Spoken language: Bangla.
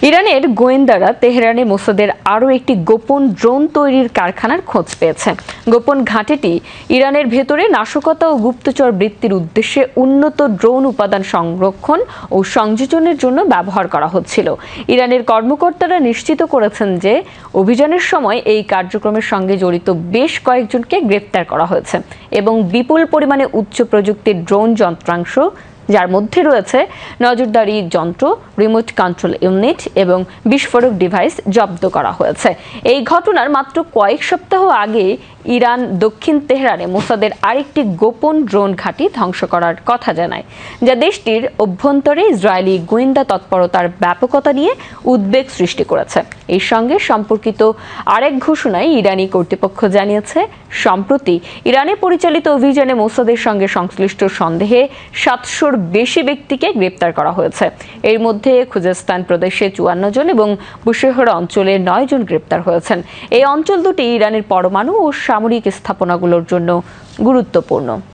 ইরানের গোয়েন্দারা তেহরানে মোসাদের আরও একটি গোপন ড্রোন তৈরির কারখানার খোঁজ পেয়েছে। গোপন ঘাঁটিটি ইরানের ভেতরে নাশকতা ও গুপ্তচর বৃত্তির উদ্দেশ্যে উন্নত ড্রোন উপাদান সংরক্ষণ ও সংযোজনের জন্য ব্যবহার করা হচ্ছিল। ইরানের কর্মকর্তারা নিশ্চিত করেছেন যে অভিযানের সময় এই কার্যক্রমের সঙ্গে জড়িত বেশ কয়েকজনকে গ্রেপ্তার করা হয়েছে এবং বিপুল পরিমাণে উচ্চ প্রযুক্তির ড্রোন যন্ত্রাংশ, যার মধ্যে রয়েছে নজরদারি যন্ত্র, রিমোট কন্ট্রোল ইউনিট এবং বিস্ফোরক ডিভাইস জব্দ করা হয়েছে। এই ঘটনার মাত্র কয়েক সপ্তাহ আগে ইরান দক্ষিণ তেহরানে মোসাদের আরেকটি গোপন ড্রোন ঘাঁটি ধ্বংস করার কথা জানায়, যা দেশটির অভ্যন্তরে ইসরায়েলি গোয়েন্দা তৎপরতার ব্যাপকতা নিয়ে উদ্বেগ সৃষ্টি করেছে। এর সঙ্গে সম্পর্কিত আরেক ঘোষণায় ইরানি কর্তৃপক্ষ জানিয়েছে, সম্প্রতি ইরানে পরিচালিত অভিযানে মোসাদের সঙ্গে সংশ্লিষ্ট সন্দেহে 700-র বেশি ব্যক্তিকে গ্রেপ্তার করা হয়েছে। এর মধ্যে খুজেস্তান প্রদেশে 54 জন এবং বুশেহর অঞ্চলে 9 জন গ্রেপ্তার হয়েছেন। এই অঞ্চল দুটি ইরানের পরমাণু ও সামরিক স্থাপনাগুলোর জন্য গুরুত্বপূর্ণ।